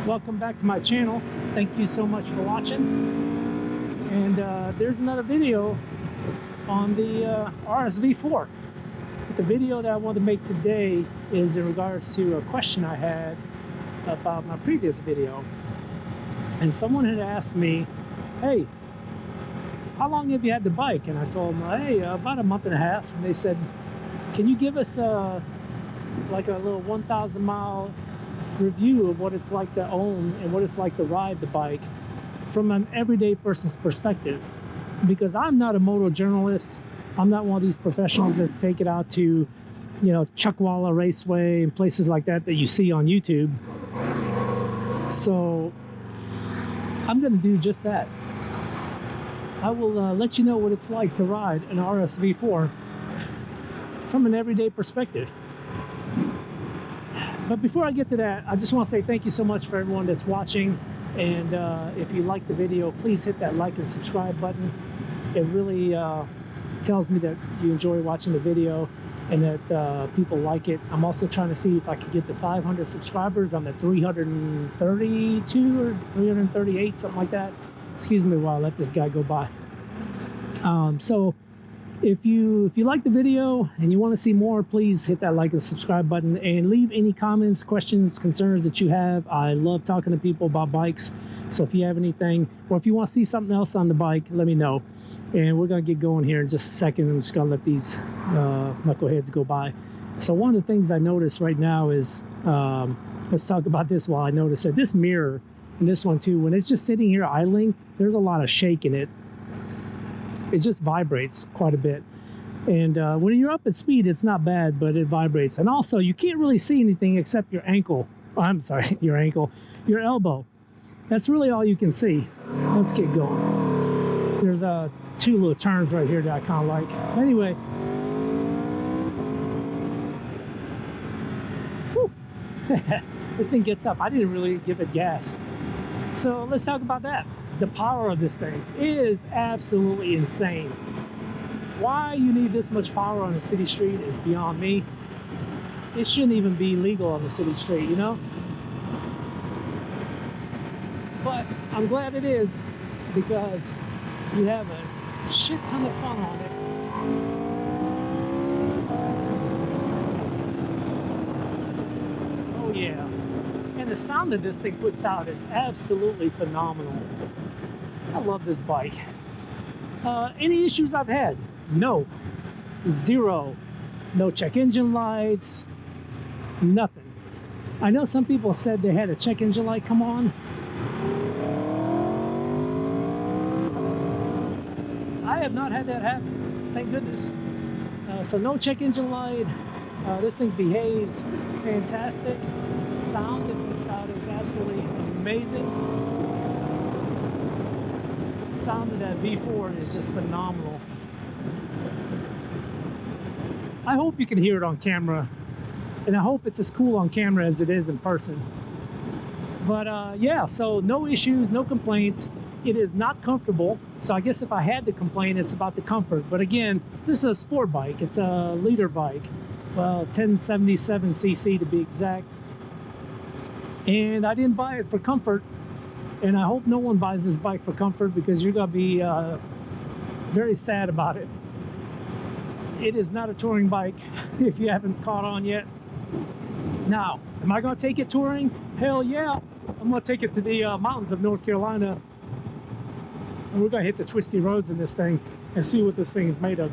Welcome back to my channel. Thank you so much for watching. And there's another video on the RSV4. The video that I want to make today is in regards to a question I had about my previous video. And someone had asked me, hey, how long have you had the bike? And I told them, hey, about a month and a half. And they said, can you give us like a little 1,000 mile review of what it's like to own and what it's like to ride the bike from an everyday person's perspective? Because I'm not a moto journalist. I'm not one of these professionals that take it out to, you know, Chuckwalla Raceway and places like that that you see on YouTube. So I'm going to do just that. I will let you know what it's like to ride an RSV4 from an everyday perspective. But before I get to that, I just want to say thank you so much for everyone that's watching. And if you like the video, please hit that like and subscribe button. It really tells me that you enjoy watching the video and that people like it. I'm also trying to see if I can get to 500 subscribers. I'm at 332 or 338, something like that. Excuse me while I let this guy go by. So if you like the video and you want to see more, please hit that like and subscribe button and leave any comments, questions, concerns that you have. I love talking to people about bikes. So if you have anything, or if you want to see something else on the bike, let me know. And we're going to get going here in just a second. I'm just going to let these knuckleheads go by. So one of the things I noticed right now is, let's talk about this while I notice it. This mirror, and this one too, when it's just sitting here idling, there's a lot of shake in it. It just vibrates quite a bit. And when you're up at speed, it's not bad, but it vibrates. And also, you can't really see anything except your ankle. Oh, I'm sorry, your ankle, your elbow. That's really all you can see. Let's get going. There's two little turns right here that I kind of like. Anyway. Whew. This thing gets up. I didn't really give it gas. So let's talk about that. The power of this thing is absolutely insane. Why you need this much power on a city street is beyond me. It shouldn't even be legal on the city street, you know? But I'm glad it is, because you have a shit ton of fun on it. Oh yeah. And the sound that this thing puts out is absolutely phenomenal. I love this bike. Any issues I've had? No. Zero. No check engine lights. Nothing. I know some people said they had a check engine light come on. I have not had that happen. Thank goodness. So no check engine light. This thing behaves fantastic. The sound it puts out is absolutely amazing. The sound of that V4 is just phenomenal. I hope you can hear it on camera, and I hope it's as cool on camera as it is in person. But yeah, so no issues, no complaints. It is not comfortable, so I guess if I had to complain, it's about the comfort. But again, this is a sport bike. It's a liter bike. Well, 1077cc to be exact. And I didn't buy it for comfort. And I hope no one buys this bike for comfort, because you're going to be very sad about it. It is not a touring bike, if you haven't caught on yet. Now, am I going to take it touring? Hell yeah. I'm going to take it to the mountains of North Carolina. And we're going to hit the twisty roads in this thing and see what this thing is made of.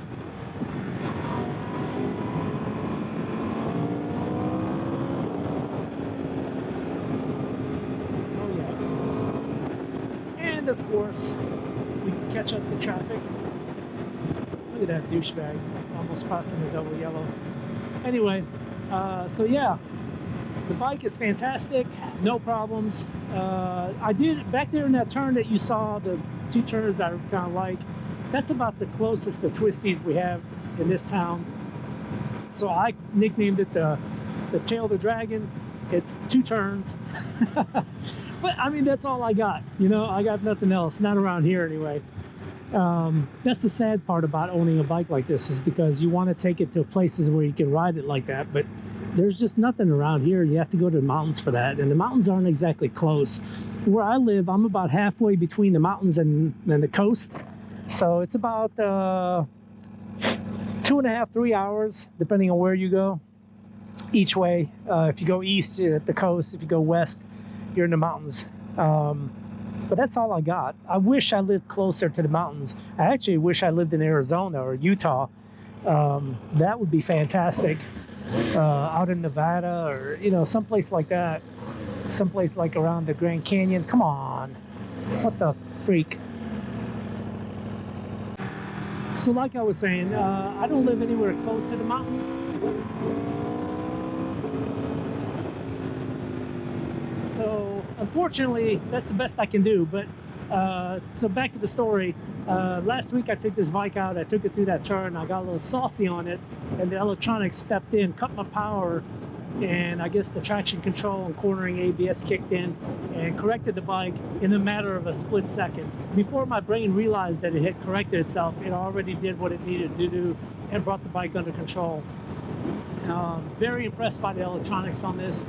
Of course, we can catch up the traffic. Look at that douchebag, almost crossing the double yellow. Anyway, so yeah, the bike is fantastic, no problems. I did, back there in that turn that you saw, the two turns that I kind of like, that's about the closest to twisties we have in this town. So I nicknamed it the tail of the dragon. It's two turns. But I mean, that's all I got, you know. I got nothing else, not around here anyway. That's the sad part about owning a bike like this, is because you want to take it to places where you can ride it like that, but there's just nothing around here. You have to go to the mountains for that, and the mountains aren't exactly close. Where I live, I'm about halfway between the mountains and the coast, so it's about 2.5, 3 hours, depending on where you go, each way. If you go east, you're at the coast. If you go west, you're in the mountains. But that's all I got. I wish I lived closer to the mountains. I actually wish I lived in Arizona or Utah. That would be fantastic. Out in Nevada, or, you know, someplace like that. Someplace like around the Grand Canyon. Come on. What the freak? So like I was saying, I don't live anywhere close to the mountains. So unfortunately, that's the best I can do. But so back to the story. Last week I took this bike out. I took it through that turn. I got a little saucy on it, and the electronics stepped in, cut my power, and I guess the traction control and cornering ABS kicked in and corrected the bike in a matter of a split second. Before my brain realized that it had corrected itself, it already did what it needed to do and brought the bike under control. Very impressed by the electronics on this.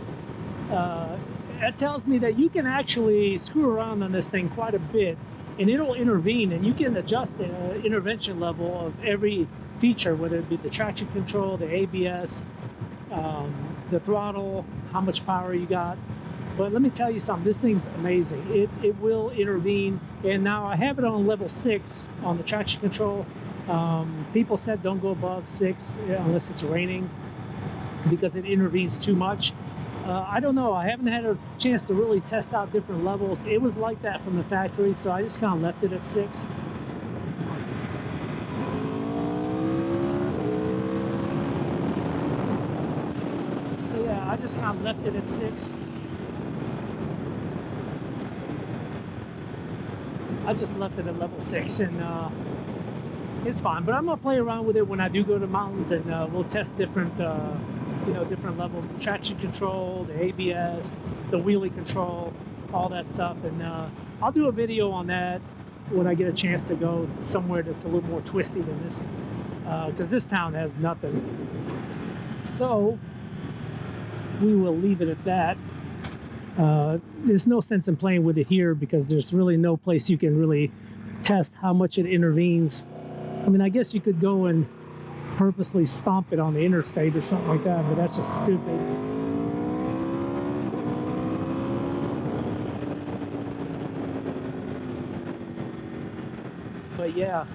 That tells me that you can actually screw around on this thing quite a bit, and it'll intervene, and you can adjust the intervention level of every feature, whether it be the traction control, the ABS, the throttle, how much power you got. But let me tell you something, this thing's amazing. It will intervene, and now I have it on level 6 on the traction control. People said don't go above 6 unless it's raining, because it intervenes too much. I don't know. I haven't had a chance to really test out different levels. It was like that from the factory, so I just kind of left it at 6. So yeah, I just kind of left it at 6. I just left it at level 6, and it's fine. But I'm gonna play around with it when I do go to the mountains, and we'll test different you know, different levels, the traction control, the ABS, the wheelie control, all that stuff. And I'll do a video on that when I get a chance to go somewhere that's a little more twisty than this, because this town has nothing. So we will leave it at that. There's no sense in playing with it here, because there's really no place you can really test how much it intervenes. I mean, I guess you could go and purposely stomp it on the interstate or something like that, but that's just stupid. But yeah,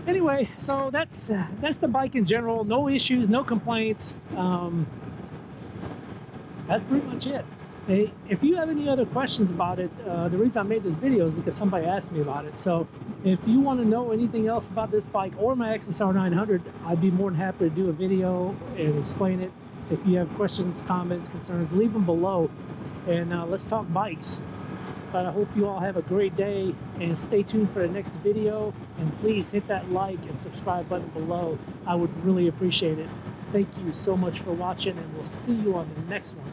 anyway, so that's the bike in general. No issues, no complaints. That's pretty much it. Hey, if you have any other questions about it, the reason I made this video is because somebody asked me about it. So if you want to know anything else about this bike or my XSR 900, I'd be more than happy to do a video and explain it. If you have questions, comments, concerns, leave them below, and let's talk bikes. But I hope you all have a great day, and stay tuned for the next video, and please hit that like and subscribe button below. I would really appreciate it. Thank you so much for watching, and we'll see you on the next one.